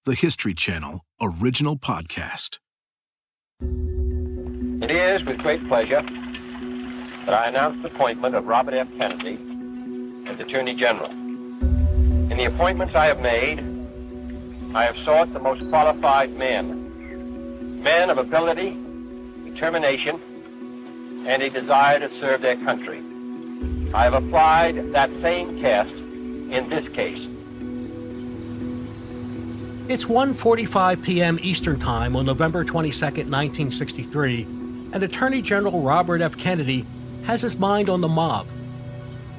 the History Channel original podcast. It is with great pleasure that I announce the appointment of Robert F. Kennedy as Attorney General. In the appointments I have made, I have sought the most qualified men of ability, determination, and a desire to serve their country. I have applied that same test in this case. It's 1:45 p.m. Eastern Time on November 22, 1963, and Attorney General Robert F. Kennedy has his mind on the mob.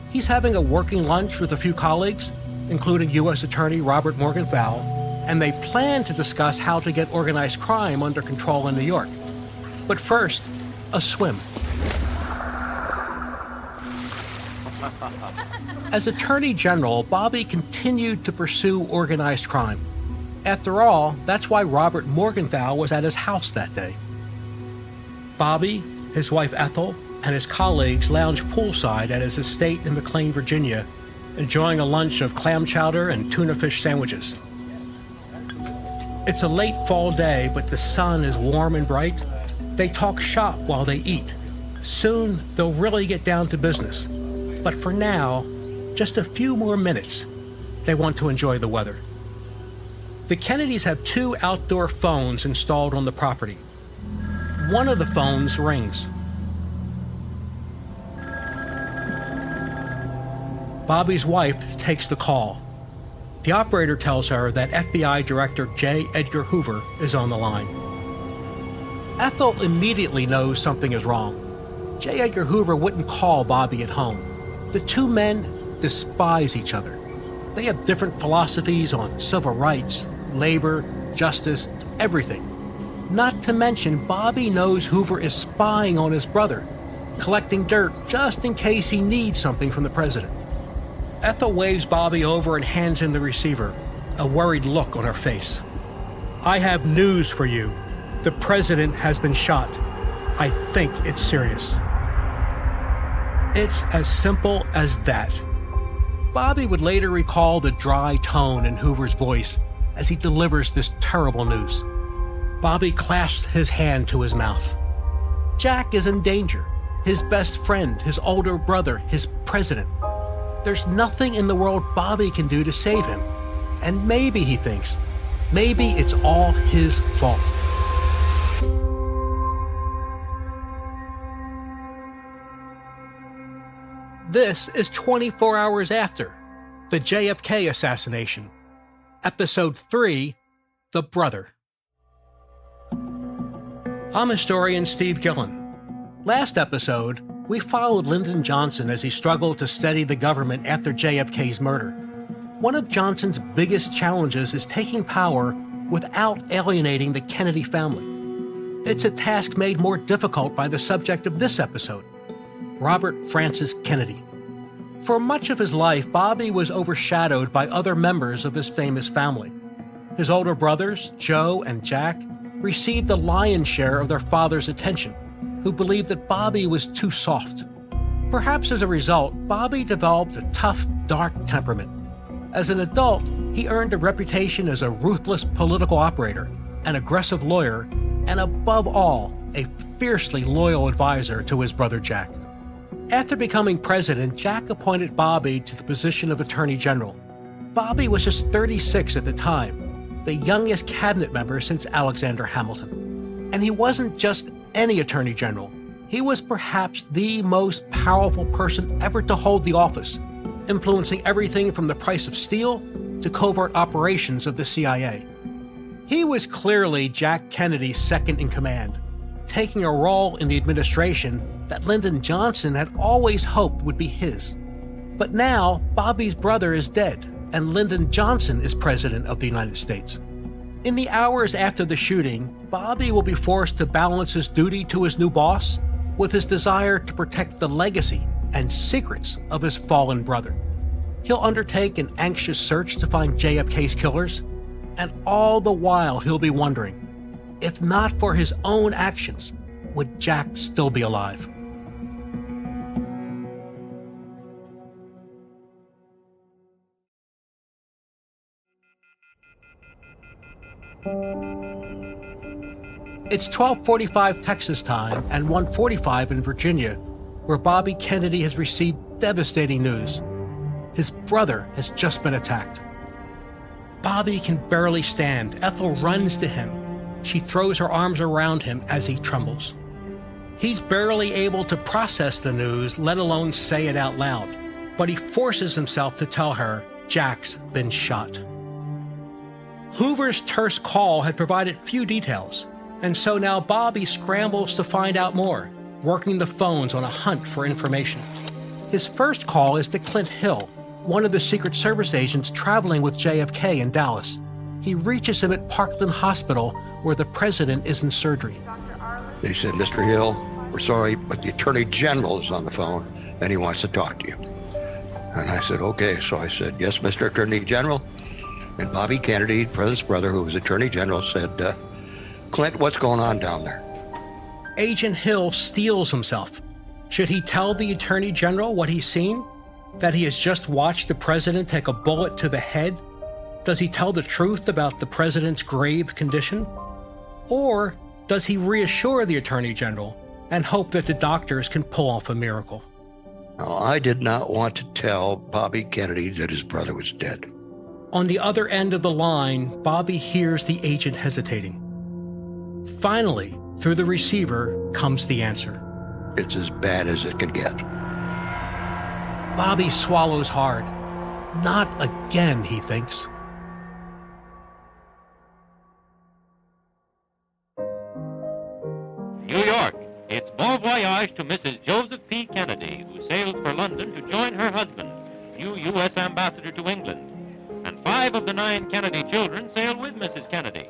He's having a working lunch with a few colleagues, including U.S. Attorney Robert Morgenthau, and they plan to discuss how to get organized crime under control in New York. But first, a swim. As Attorney General, Bobby continued to pursue organized crime. After all, that's why Robert Morgenthau was at his house that day. Bobby, his wife Ethel, and his colleagues lounged poolside at his estate in McLean, Virginia, enjoying a lunch of clam chowder and tuna fish sandwiches. It's a late fall day, but the sun is warm and bright. They talk shop while they eat. Soon, they'll really get down to business. But for now, just a few more minutes, they want to enjoy the weather. The Kennedys have 2 outdoor phones installed on the property. One of the phones rings. Bobby's wife takes the call. The operator tells her that FBI Director J. Edgar Hoover is on the line. Ethel immediately knows something is wrong. J. Edgar Hoover wouldn't call Bobby at home. The two men despise each other. They have different philosophies on civil rights, labor, justice, everything. Not to mention, Bobby knows Hoover is spying on his brother, collecting dirt just in case he needs something from the president. Ethel waves Bobby over and hands him the receiver, a worried look on her face. "I have news for you. The president has been shot. I think it's serious." It's as simple as that. Bobby would later recall the dry tone in Hoover's voice as he delivers this terrible news. Bobby clasps his hand to his mouth. Jack is in danger. His best friend, his older brother, his president. There's nothing in the world Bobby can do to save him. And maybe, he thinks, maybe it's all his fault. This is 24 hours after the JFK Assassination. Episode 3, The Brother. I'm historian Steve Gillen. Last episode, we followed Lyndon Johnson as he struggled to steady the government after JFK's murder. One of Johnson's biggest challenges is taking power without alienating the Kennedy family. It's a task made more difficult by the subject of this episode, Robert Francis Kennedy. For much of his life, Bobby was overshadowed by other members of his famous family. His older brothers, Joe and Jack, received the lion's share of their father's attention, who believed that Bobby was too soft. Perhaps as a result, Bobby developed a tough, dark temperament. As an adult, he earned a reputation as a ruthless political operator, an aggressive lawyer, and above all, a fiercely loyal advisor to his brother Jack. After becoming president, Jack appointed Bobby to the position of Attorney General. Bobby was just 36 at the time, the youngest cabinet member since Alexander Hamilton. And he wasn't just any Attorney General. He was perhaps the most powerful person ever to hold the office, influencing everything from the price of steel to covert operations of the CIA. He was clearly Jack Kennedy's second in command, taking a role in the administration that Lyndon Johnson had always hoped would be his. But now, Bobby's brother is dead, and Lyndon Johnson is president of the United States. In the hours after the shooting, Bobby will be forced to balance his duty to his new boss with his desire to protect the legacy and secrets of his fallen brother. He'll undertake an anxious search to find JFK's killers, and all the while he'll be wondering, if not for his own actions, would Jack still be alive? It's 12:45 Texas time and 1:45 in Virginia, where Bobby Kennedy has received devastating news. His brother has just been attacked. Bobby can barely stand. Ethel runs to him. She throws her arms around him as he trembles. He's barely able to process the news, let alone say it out loud, but he forces himself to tell her Jack's been shot. Hoover's terse call had provided few details, and so now Bobby scrambles to find out more, working the phones on a hunt for information. His first call is to Clint Hill, one of the Secret Service agents traveling with JFK in Dallas. He reaches him at Parkland Hospital, where the president is in surgery. They said, "Mr. Hill, we're sorry, but the Attorney General is on the phone, and he wants to talk to you." And I said, "Okay." So I said, "Yes, Mr. Attorney General." And Bobby Kennedy, the president's brother, who was Attorney General, said, "Clint, what's going on down there?" Agent Hill steels himself. Should he tell the Attorney General what he's seen? That he has just watched the president take a bullet to the head? Does he tell the truth about the president's grave condition? Or does he reassure the Attorney General and hope that the doctors can pull off a miracle? Now, I did not want to tell Bobby Kennedy that his brother was dead. On the other end of the line, Bobby hears the agent hesitating. Finally, through the receiver comes the answer. It's as bad as it can get. Bobby swallows hard. Not again, he thinks. New York, it's bon voyage to Mrs. Joseph P. Kennedy, who sails for London to join her husband, new U.S. Ambassador to England. And 5 of the 9 Kennedy children sail with Mrs. Kennedy.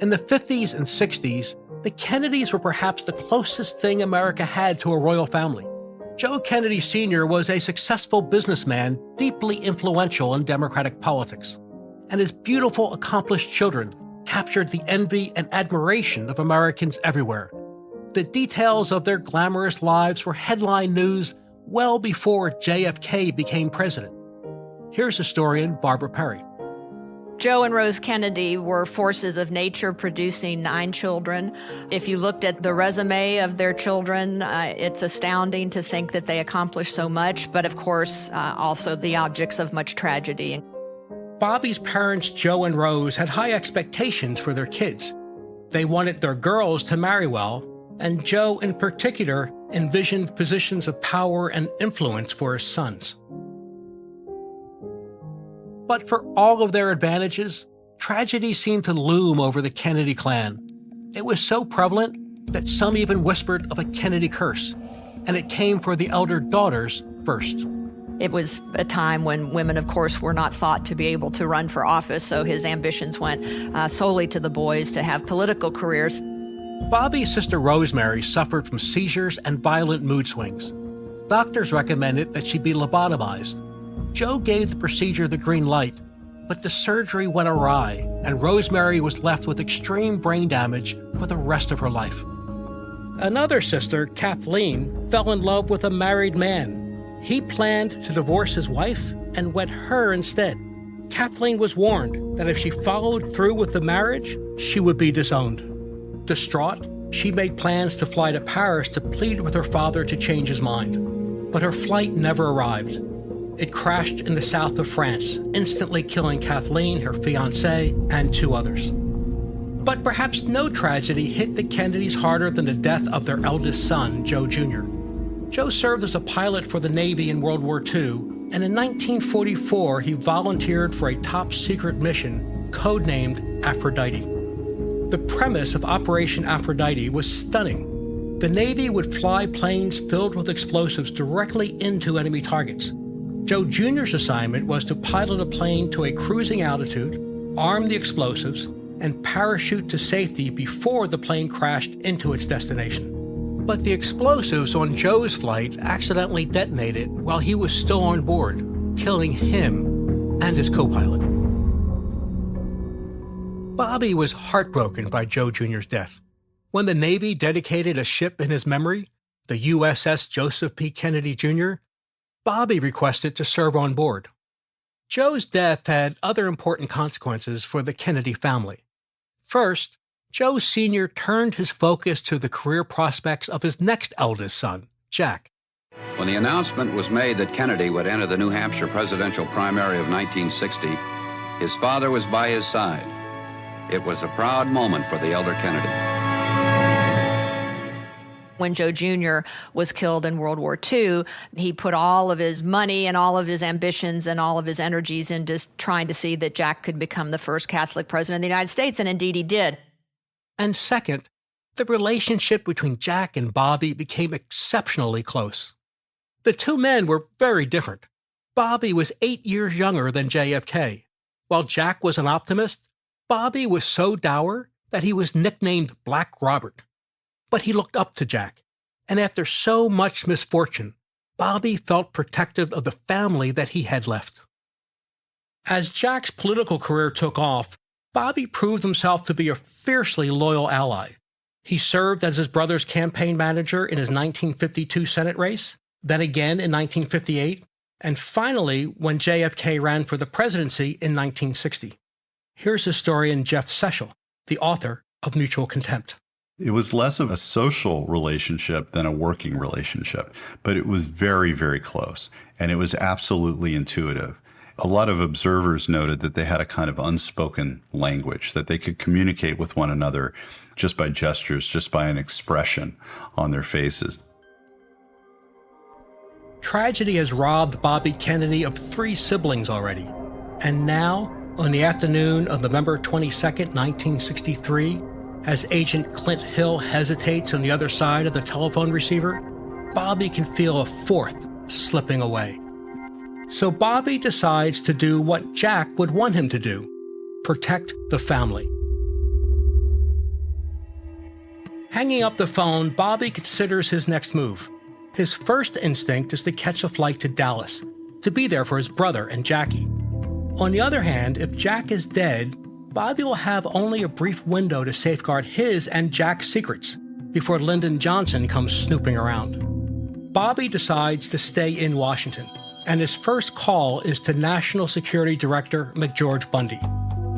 In the 50s and 60s, the Kennedys were perhaps the closest thing America had to a royal family. Joe Kennedy Sr. was a successful businessman, deeply influential in Democratic politics. And his beautiful, accomplished children captured the envy and admiration of Americans everywhere. The details of their glamorous lives were headline news well before JFK became president. Here's historian Barbara Perry. Joe and Rose Kennedy were forces of nature, producing 9 children. If you looked at the resume of their children, it's astounding to think that they accomplished so much, but of course, also the objects of much tragedy. Bobby's parents, Joe and Rose, had high expectations for their kids. They wanted their girls to marry well, and Joe in particular envisioned positions of power and influence for his sons. But for all of their advantages, tragedy seemed to loom over the Kennedy clan. It was so prevalent that some even whispered of a Kennedy curse, and it came for the elder daughters first. It was a time when women, of course, were not thought to be able to run for office, so his ambitions went solely to the boys to have political careers. Bobby's sister Rosemary suffered from seizures and violent mood swings. Doctors recommended that she be lobotomized. Joe gave the procedure the green light, but the surgery went awry, and Rosemary was left with extreme brain damage for the rest of her life. Another sister, Kathleen, fell in love with a married man. He planned to divorce his wife and wed her instead. Kathleen was warned that if she followed through with the marriage, she would be disowned. Distraught, she made plans to fly to Paris to plead with her father to change his mind. But her flight never arrived. It crashed in the south of France, instantly killing Kathleen, her fiancé, and 2 others. But perhaps no tragedy hit the Kennedys harder than the death of their eldest son, Joe Jr. Joe served as a pilot for the Navy in World War II, and in 1944 he volunteered for a top-secret mission codenamed Aphrodite. The premise of Operation Aphrodite was stunning. The Navy would fly planes filled with explosives directly into enemy targets. Joe Jr.'s assignment was to pilot a plane to a cruising altitude, arm the explosives, and parachute to safety before the plane crashed into its destination. But the explosives on Joe's flight accidentally detonated while he was still on board, killing him and his co-pilot. Bobby was heartbroken by Joe Jr.'s death. When the Navy dedicated a ship in his memory, the USS Joseph P. Kennedy Jr., Bobby requested to serve on board. Joe's death had other important consequences for the Kennedy family. First, Joe Sr. turned his focus to the career prospects of his next eldest son, Jack. When the announcement was made that Kennedy would enter the New Hampshire presidential primary of 1960, his father was by his side. It was a proud moment for the elder Kennedy. When Joe Jr. was killed in World War II, he put all of his money and all of his ambitions and all of his energies into trying to see that Jack could become the first Catholic president of the United States, and indeed he did. And second, the relationship between Jack and Bobby became exceptionally close. The two men were very different. Bobby was 8 years younger than JFK. While Jack was an optimist, Bobby was so dour that he was nicknamed Black Robert. But he looked up to Jack, and after so much misfortune, Bobby felt protective of the family that he had left. As Jack's political career took off, Bobby proved himself to be a fiercely loyal ally. He served as his brother's campaign manager in his 1952 Senate race, then again in 1958, and finally when JFK ran for the presidency in 1960. Here's historian Jeff Sechel, the author of Mutual Contempt. It was less of a social relationship than a working relationship, but it was very, very close, and it was absolutely intuitive. A lot of observers noted that they had a kind of unspoken language, that they could communicate with one another just by gestures, just by an expression on their faces. Tragedy has robbed Bobby Kennedy of 3 siblings already, and now, on the afternoon of November 22, 1963, as Agent Clint Hill hesitates on the other side of the telephone receiver, Bobby can feel a 4th slipping away. So Bobby decides to do what Jack would want him to do: protect the family. Hanging up the phone, Bobby considers his next move. His first instinct is to catch a flight to Dallas, to be there for his brother and Jackie. On the other hand, if Jack is dead, Bobby will have only a brief window to safeguard his and Jack's secrets before Lyndon Johnson comes snooping around. Bobby decides to stay in Washington, and his first call is to National Security Director McGeorge Bundy.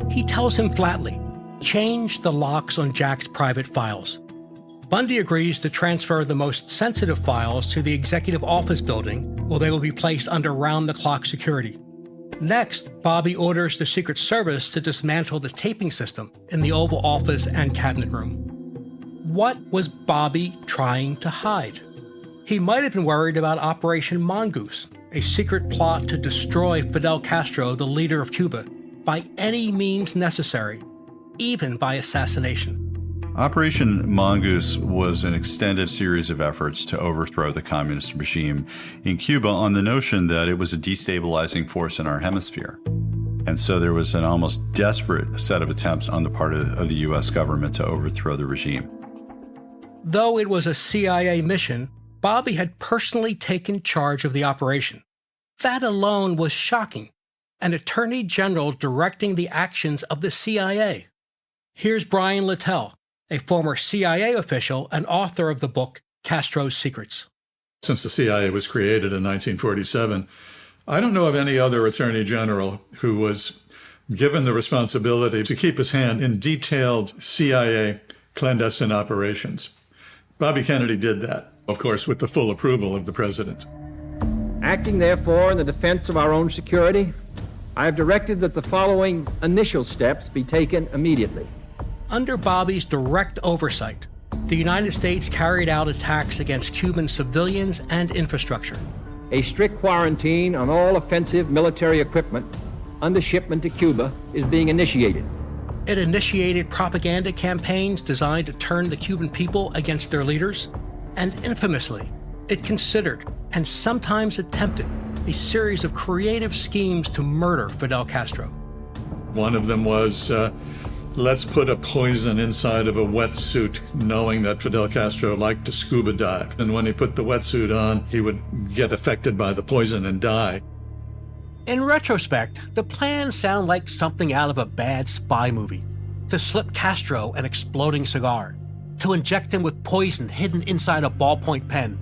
He tells him flatly, change the locks on Jack's private files. Bundy agrees to transfer the most sensitive files to the Executive Office building, where they will be placed under round-the-clock security. Next, Bobby orders the Secret Service to dismantle the taping system in the Oval Office and Cabinet Room. What was Bobby trying to hide? He might have been worried about Operation Mongoose, a secret plot to destroy Fidel Castro, the leader of Cuba, by any means necessary, even by assassination. Operation Mongoose was an extended series of efforts to overthrow the communist regime in Cuba on the notion that it was a destabilizing force in our hemisphere. And so there was an almost desperate set of attempts on the part of the U.S. government to overthrow the regime. Though it was a CIA mission, Bobby had personally taken charge of the operation. That alone was shocking. An attorney general directing the actions of the CIA. Here's Brian Littell, a former CIA official and author of the book Castro's Secrets. Since the CIA was created in 1947, I don't know of any other attorney general who was given the responsibility to keep his hand in detailed CIA clandestine operations. Bobby Kennedy did that, of course, with the full approval of the president. Acting, therefore, in the defense of our own security, I have directed that the following initial steps be taken immediately. Under Bobby's direct oversight, the United States carried out attacks against Cuban civilians and infrastructure. A strict quarantine on all offensive military equipment under shipment to Cuba is being initiated. It initiated propaganda campaigns designed to turn the Cuban people against their leaders, and infamously, it considered, and sometimes attempted, a series of creative schemes to murder Fidel Castro. One of them was, let's put a poison inside of a wetsuit, knowing that Fidel Castro liked to scuba dive. And when he put the wetsuit on, he would get affected by the poison and die. In retrospect, the plans sound like something out of a bad spy movie. To slip Castro an exploding cigar, to inject him with poison hidden inside a ballpoint pen.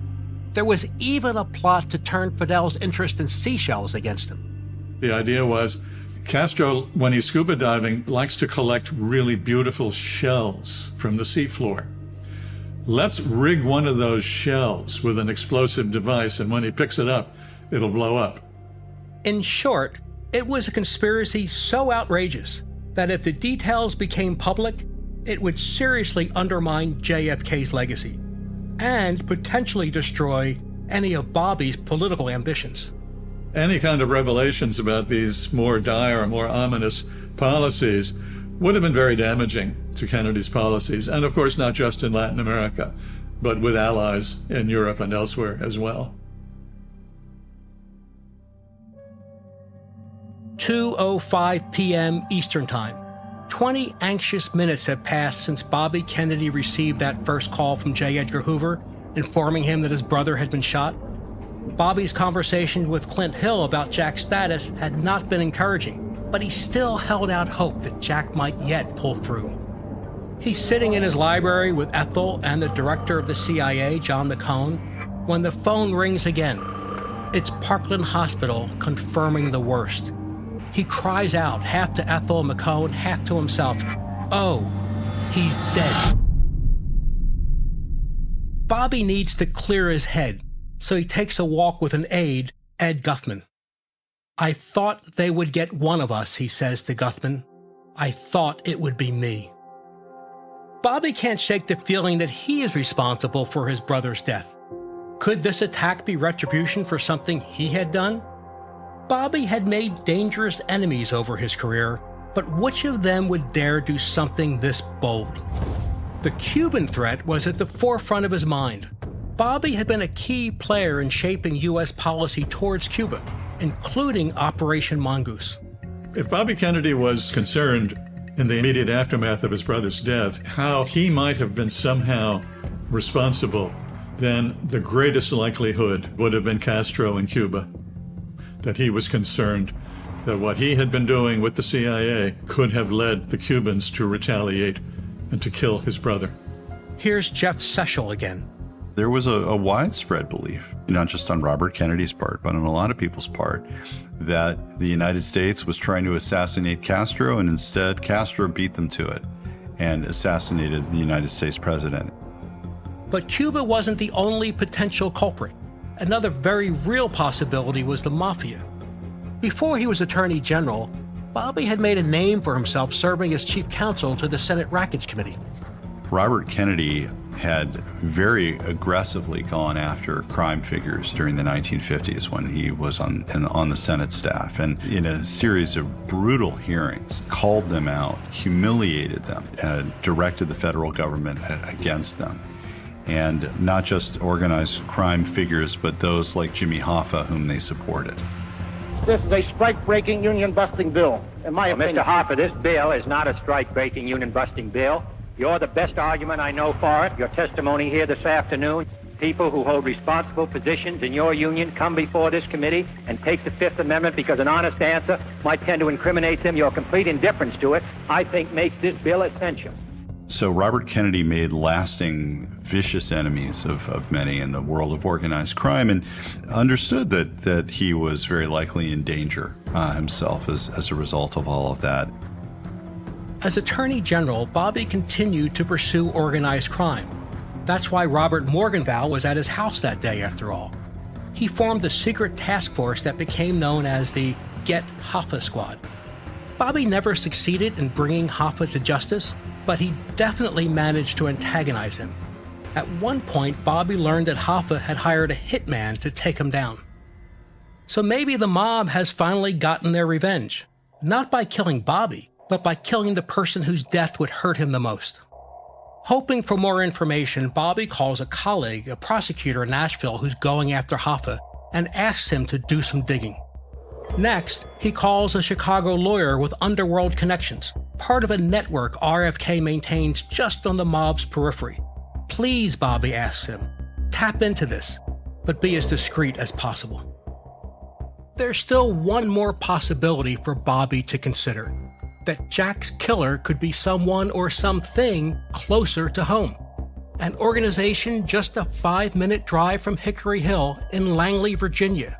There was even a plot to turn Fidel's interest in seashells against him. The idea was, Castro, when he's scuba diving, likes to collect really beautiful shells from the seafloor. Let's rig one of those shells with an explosive device, and when he picks it up, it'll blow up. In short, it was a conspiracy so outrageous that if the details became public, it would seriously undermine JFK's legacy and potentially destroy any of Bobby's political ambitions. Any kind of revelations about these more dire, more ominous policies would have been very damaging to Kennedy's policies, and of course not just in Latin America, but with allies in Europe and elsewhere as well. 2:05 p.m. Eastern Time. 20 anxious minutes have passed since Bobby Kennedy received that first call from J. Edgar Hoover, informing him that his brother had been shot. Bobby's conversation with Clint Hill about Jack's status had not been encouraging, but he still held out hope that Jack might yet pull through. He's sitting in his library with Ethel and the director of the CIA, John McCone, when the phone rings again. It's Parkland Hospital confirming the worst. He cries out, half to Ethel and McCone, half to himself, "Oh, he's dead." Bobby needs to clear his head, so he takes a walk with an aide, Ed Guthman. "I thought they would get one of us," he says to Guthman. "I thought it would be me." Bobby can't shake the feeling that he is responsible for his brother's death. Could this attack be retribution for something he had done? Bobby had made dangerous enemies over his career, but which of them would dare do something this bold? The Cuban threat was at the forefront of his mind. Bobby had been a key player in shaping U.S. policy towards Cuba, including Operation Mongoose. If Bobby Kennedy was concerned in the immediate aftermath of his brother's death, how he might have been somehow responsible, then the greatest likelihood would have been Castro in Cuba. That he was concerned that what he had been doing with the CIA could have led the Cubans to retaliate and to kill his brother. Here's Jeff Sechel again. There was a widespread belief, not just on Robert Kennedy's part, but on a lot of people's part, that the United States was trying to assassinate Castro, and instead Castro beat them to it and assassinated the United States president. But Cuba wasn't the only potential culprit. Another very real possibility was the mafia. Before he was Attorney General, Bobby had made a name for himself serving as chief counsel to the Senate Rackets Committee. Robert Kennedy had very aggressively gone after crime figures during the 1950s when he was on the Senate staff, and in a series of brutal hearings, called them out, humiliated them, and directed the federal government against them. And not just organized crime figures, but those like Jimmy Hoffa, whom they supported. This is a strike-breaking, union-busting bill, in my opinion. Mr. Hoffa, this bill is not a strike-breaking, union-busting bill. You're the best argument I know for it. Your testimony here this afternoon. People who hold responsible positions in your union come before this committee and take the Fifth Amendment because an honest answer might tend to incriminate them. Your complete indifference to it, I think, makes this bill essential. So Robert Kennedy made lasting, vicious enemies of many in the world of organized crime, and understood that he was very likely in danger himself as a result of all of that. As Attorney General, Bobby continued to pursue organized crime. That's why Robert Morgenthau was at his house that day, after all. He formed the secret task force that became known as the Get Hoffa Squad. Bobby never succeeded in bringing Hoffa to justice, but he definitely managed to antagonize him. At one point, Bobby learned that Hoffa had hired a hitman to take him down. So maybe the mob has finally gotten their revenge, not by killing Bobby, but by killing the person whose death would hurt him the most. Hoping for more information, Bobby calls a colleague, a prosecutor in Nashville who's going after Hoffa, and asks him to do some digging. Next, he calls a Chicago lawyer with underworld connections, part of a network RFK maintains just on the mob's periphery. Please, Bobby asks him, tap into this, but be as discreet as possible. There's still one more possibility for Bobby to consider, that Jack's killer could be someone or something closer to home. An organization just a 5-minute drive from Hickory Hill in Langley, Virginia.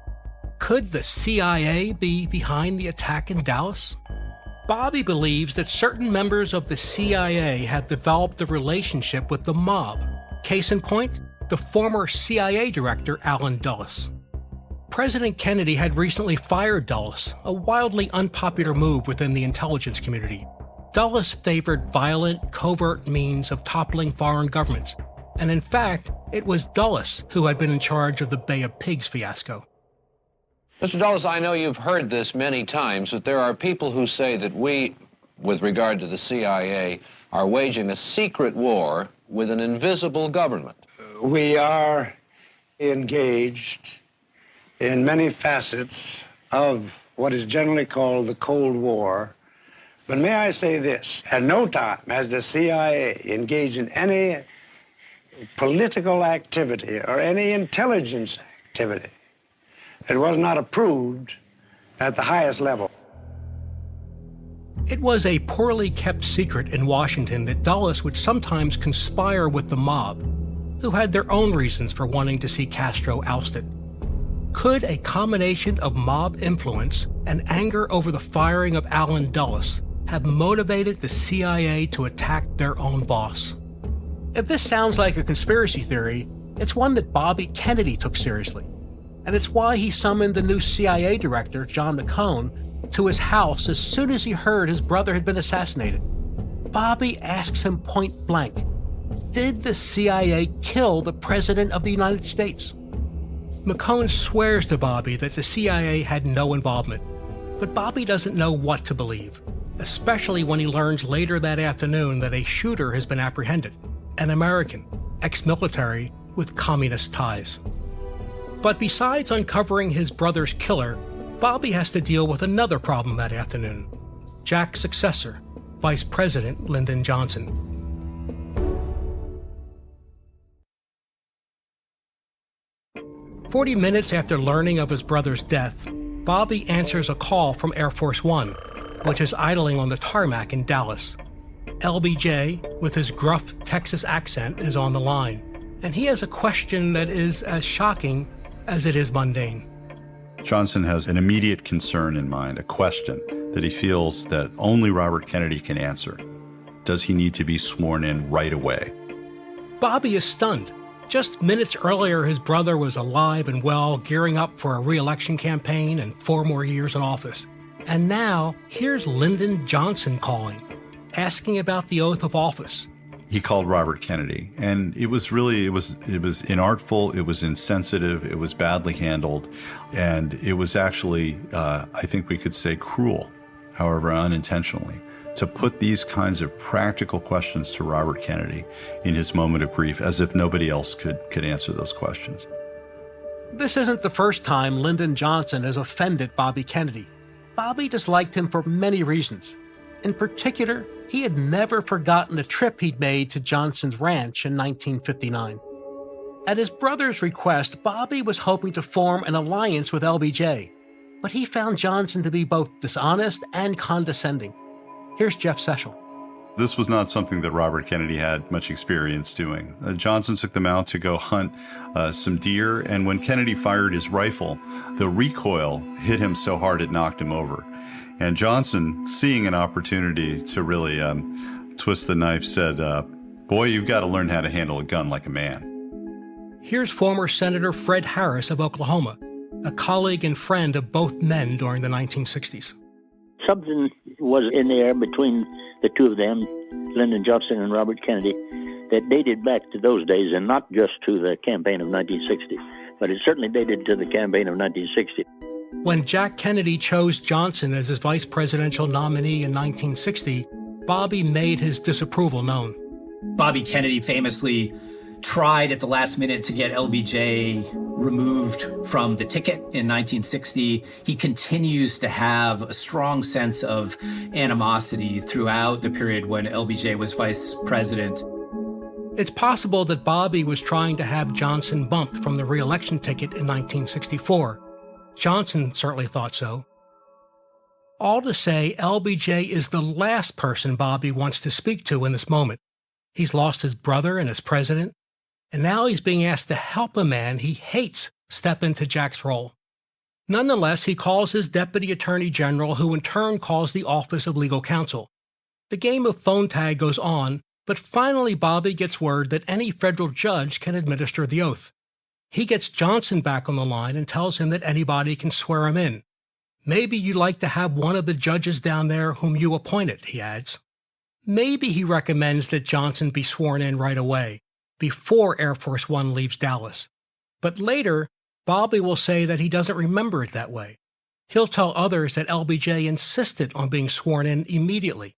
Could the CIA be behind the attack in Dallas? Bobby believes that certain members of the CIA have developed a relationship with the mob. Case in point, the former CIA director Allen Dulles. President Kennedy had recently fired Dulles, a wildly unpopular move within the intelligence community. Dulles favored violent, covert means of toppling foreign governments, and in fact, it was Dulles who had been in charge of the Bay of Pigs fiasco. Mr. Dulles, I know you've heard this many times, that there are people who say that we, with regard to the CIA, are waging a secret war with an invisible government. We are engaged in many facets of what is generally called the Cold War. But may I say this, at no time has the CIA engaged in any political activity or any intelligence activity that was not approved at the highest level. It was a poorly kept secret in Washington that Dulles would sometimes conspire with the mob, who had their own reasons for wanting to see Castro ousted. Could a combination of mob influence and anger over the firing of Allen Dulles have motivated the CIA to attack their own boss? If this sounds like a conspiracy theory, it's one that Bobby Kennedy took seriously. And it's why he summoned the new CIA director, John McCone, to his house as soon as he heard his brother had been assassinated. Bobby asks him point blank, did the CIA kill the President of the United States? McCone swears to Bobby that the CIA had no involvement, but Bobby doesn't know what to believe, especially when he learns later that afternoon that a shooter has been apprehended, an American, ex-military with communist ties. But besides uncovering his brother's killer, Bobby has to deal with another problem that afternoon: Jack's successor, Vice President Lyndon Johnson. "40 minutes after learning of his brother's death, Bobby answers a call from Air Force One, which is idling on the tarmac in Dallas. LBJ, with his gruff Texas accent, is on the line, and he has a question that is as shocking as it is mundane. Johnson has an immediate concern in mind, a question that he feels that only Robert Kennedy can answer. Does he need to be sworn in right away? Bobby is stunned. Just minutes earlier, his brother was alive and well, gearing up for a re-election campaign and 4 more years in office. And now, here's Lyndon Johnson calling, asking about the oath of office. He called Robert Kennedy, and it was inartful, it was insensitive, it was badly handled, and it was actually, I think we could say, cruel, however unintentionally, to put these kinds of practical questions to Robert Kennedy in his moment of grief, as if nobody else could answer those questions. This isn't the first time Lyndon Johnson has offended Bobby Kennedy. Bobby disliked him for many reasons. In particular, he had never forgotten a trip he'd made to Johnson's ranch in 1959. At his brother's request, Bobby was hoping to form an alliance with LBJ, but he found Johnson to be both dishonest and condescending. Here's Jeff Sechel. This was not something that Robert Kennedy had much experience doing. Johnson took them out to go hunt some deer, and when Kennedy fired his rifle, the recoil hit him so hard it knocked him over. And Johnson, seeing an opportunity to really twist the knife, said, boy, you've got to learn how to handle a gun like a man. Here's former Senator Fred Harris of Oklahoma, a colleague and friend of both men during the 1960s. Something was in the air between the two of them, Lyndon Johnson and Robert Kennedy, that dated back to those days, and not just to the campaign of 1960, but it certainly dated to the campaign of 1960. When Jack Kennedy chose Johnson as his vice presidential nominee in 1960, Bobby made his disapproval known. Bobby Kennedy famously tried at the last minute to get LBJ removed from the ticket in 1960. He continues to have a strong sense of animosity throughout the period when LBJ was vice president. It's possible that Bobby was trying to have Johnson bumped from the re-election ticket in 1964. Johnson certainly thought so. All to say, LBJ is the last person Bobby wants to speak to in this moment. He's lost his brother and his president, and now he's being asked to help a man he hates step into Jack's role. Nonetheless, he calls his deputy attorney general, who in turn calls the Office of Legal Counsel. The game of phone tag goes on, but finally Bobby gets word that any federal judge can administer the oath. He gets Johnson back on the line and tells him that anybody can swear him in. Maybe you'd like to have one of the judges down there whom you appointed, he adds. Maybe he recommends that Johnson be sworn in right away, before Air Force One leaves Dallas. But later, Bobby will say that he doesn't remember it that way. He'll tell others that LBJ insisted on being sworn in immediately.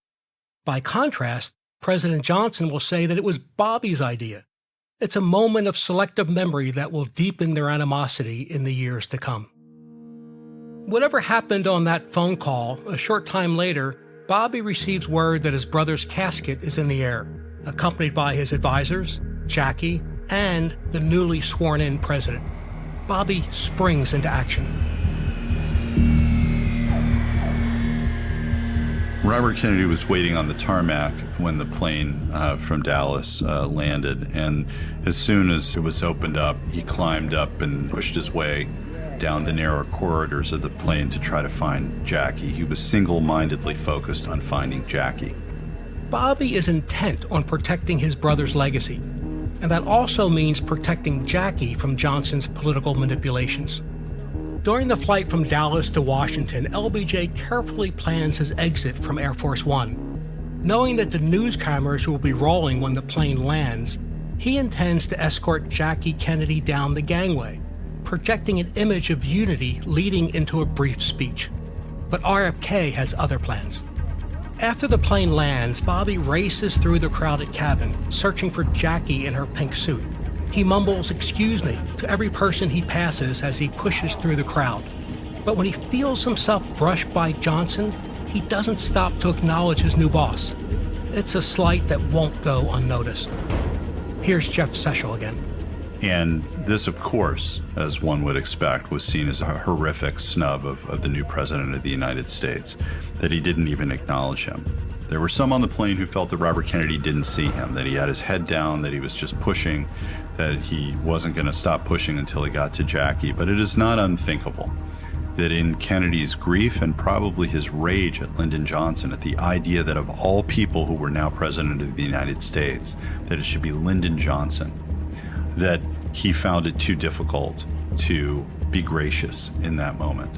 By contrast, President Johnson will say that it was Bobby's idea. It's a moment of selective memory that will deepen their animosity in the years to come. Whatever happened on that phone call, a short time later, Bobby receives word that his brother's casket is in the air, accompanied by his advisors, Jackie, and the newly sworn-in president. Bobby springs into action. Robert Kennedy was waiting on the tarmac when the plane from Dallas landed, and as soon as it was opened up, he climbed up and pushed his way down the narrow corridors of the plane to try to find Jackie. He was single-mindedly focused on finding Jackie. Bobby is intent on protecting his brother's legacy, and that also means protecting Jackie from Johnson's political manipulations. During the flight from Dallas to Washington, LBJ carefully plans his exit from Air Force One. Knowing that the news cameras will be rolling when the plane lands, he intends to escort Jackie Kennedy down the gangway, projecting an image of unity leading into a brief speech. But RFK has other plans. After the plane lands, Bobby races through the crowded cabin, searching for Jackie in her pink suit. He mumbles, "Excuse me," to every person he passes as he pushes through the crowd. But when he feels himself brushed by Johnson, he doesn't stop to acknowledge his new boss. It's a slight that won't go unnoticed. Here's Jeff Seshel again. And this, of course, as one would expect, was seen as a horrific snub of the new president of the United States, that he didn't even acknowledge him. There were some on the plane who felt that Robert Kennedy didn't see him, that he had his head down, that he was just pushing, that he wasn't going to stop pushing until he got to Jackie. But it is not unthinkable that in Kennedy's grief and probably his rage at Lyndon Johnson, at the idea that of all people who were now president of the United States, that it should be Lyndon Johnson, that he found it too difficult to be gracious in that moment.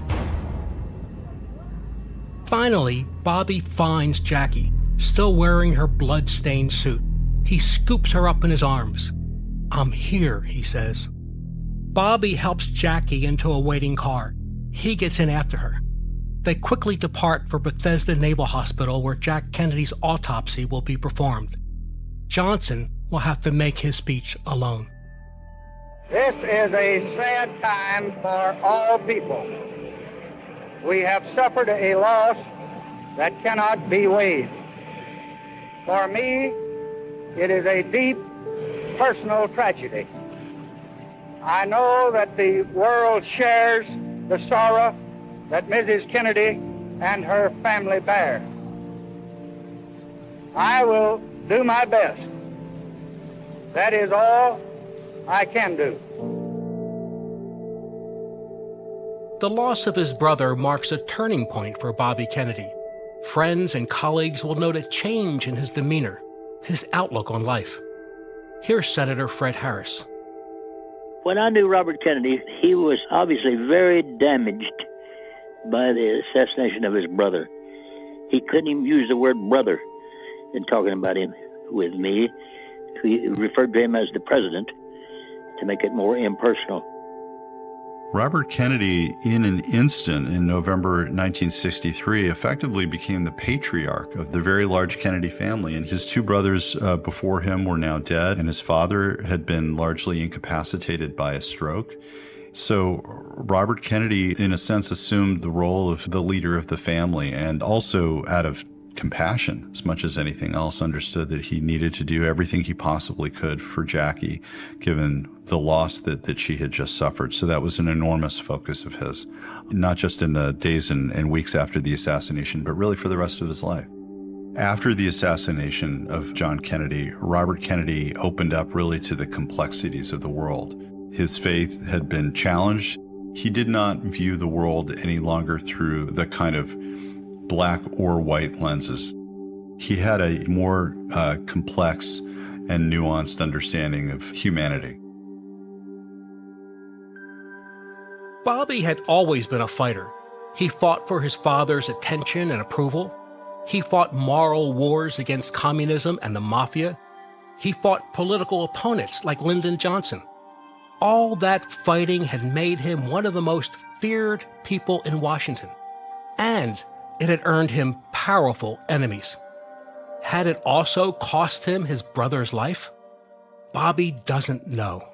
Finally, Bobby finds Jackie, still wearing her blood-stained suit. He scoops her up in his arms. "I'm here," he says. Bobby helps Jackie into a waiting car. He gets in after her. They quickly depart for Bethesda Naval Hospital, where Jack Kennedy's autopsy will be performed. Johnson will have to make his speech alone. This is a sad time for all people. We have suffered a loss that cannot be weighed. For me, it is a deep personal tragedy. I know that the world shares the sorrow that Mrs. Kennedy and her family bear. I will do my best. That is all I can do. The loss of his brother marks a turning point for Bobby Kennedy. Friends and colleagues will note a change in his demeanor, his outlook on life. Here's Senator Fred Harris. When I knew Robert Kennedy, he was obviously very damaged by the assassination of his brother. He couldn't even use the word brother in talking about him with me. He referred to him as the president to make it more impersonal. Robert Kennedy, in an instant in November 1963, effectively became the patriarch of the very large Kennedy family. And his two brothers before him were now dead, and his father had been largely incapacitated by a stroke. So Robert Kennedy, in a sense, assumed the role of the leader of the family, and also out of compassion, as much as anything else, understood that he needed to do everything he possibly could for Jackie, given the loss that she had just suffered. So that was an enormous focus of his, not just in the days and weeks after the assassination, but really for the rest of his life. After the assassination of John Kennedy, Robert Kennedy opened up really to the complexities of the world. His faith had been challenged. He did not view the world any longer through the kind of black or white lenses. He had a more complex and nuanced understanding of humanity. Bobby had always been a fighter. He fought for his father's attention and approval. He fought moral wars against communism and the mafia. He fought political opponents like Lyndon Johnson. All that fighting had made him one of the most feared people in Washington. And it had earned him powerful enemies. Had it also cost him his brother's life? Bobby doesn't know.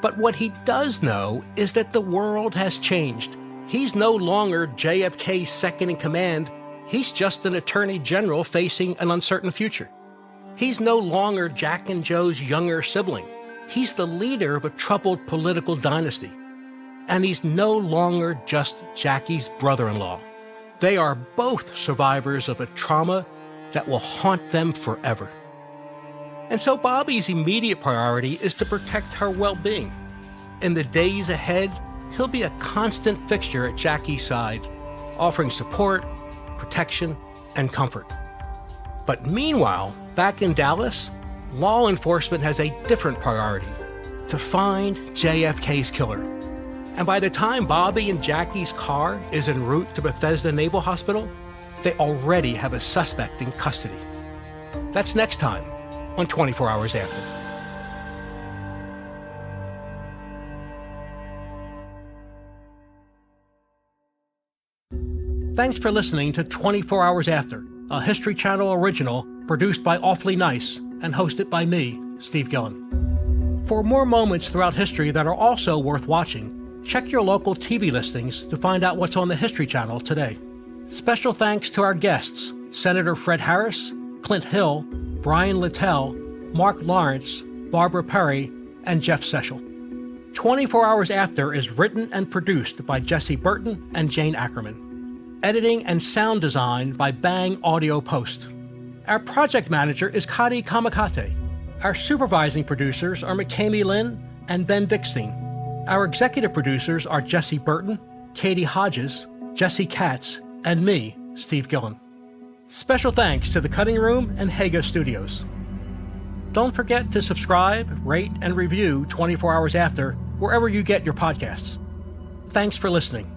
But what he does know is that the world has changed. He's no longer JFK's second in command. He's just an attorney general facing an uncertain future. He's no longer Jack and Joe's younger sibling. He's the leader of a troubled political dynasty. And he's no longer just Jackie's brother-in-law. They are both survivors of a trauma that will haunt them forever. And so Bobby's immediate priority is to protect her well-being. In the days ahead, he'll be a constant fixture at Jackie's side, offering support, protection, and comfort. But meanwhile, back in Dallas, law enforcement has a different priority: to find JFK's killer. And by the time Bobby and Jackie's car is en route to Bethesda Naval Hospital, they already have a suspect in custody. That's next time on 24 Hours After. Thanks for listening to 24 Hours After, a History Channel original produced by Awfully Nice and hosted by me, Steve Gillen. For more moments throughout history that are also worth watching, check your local TV listings to find out what's on the History Channel today. Special thanks to our guests, Senator Fred Harris, Clint Hill, Brian Littell, Mark Lawrence, Barbara Perry, and Jeff Sechel. 24 Hours After is written and produced by Jesse Burton and Jane Ackerman. Editing and sound design by Bang Audio Post. Our project manager is Kadi Kamakate. Our supervising producers are McKamey Lynn and Ben Dickstein. Our executive producers are Jesse Burton, Katie Hodges, Jesse Katz, and me, Steve Gillen. Special thanks to The Cutting Room and Haga Studios. Don't forget to subscribe, rate, and review 24 Hours After wherever you get your podcasts. Thanks for listening.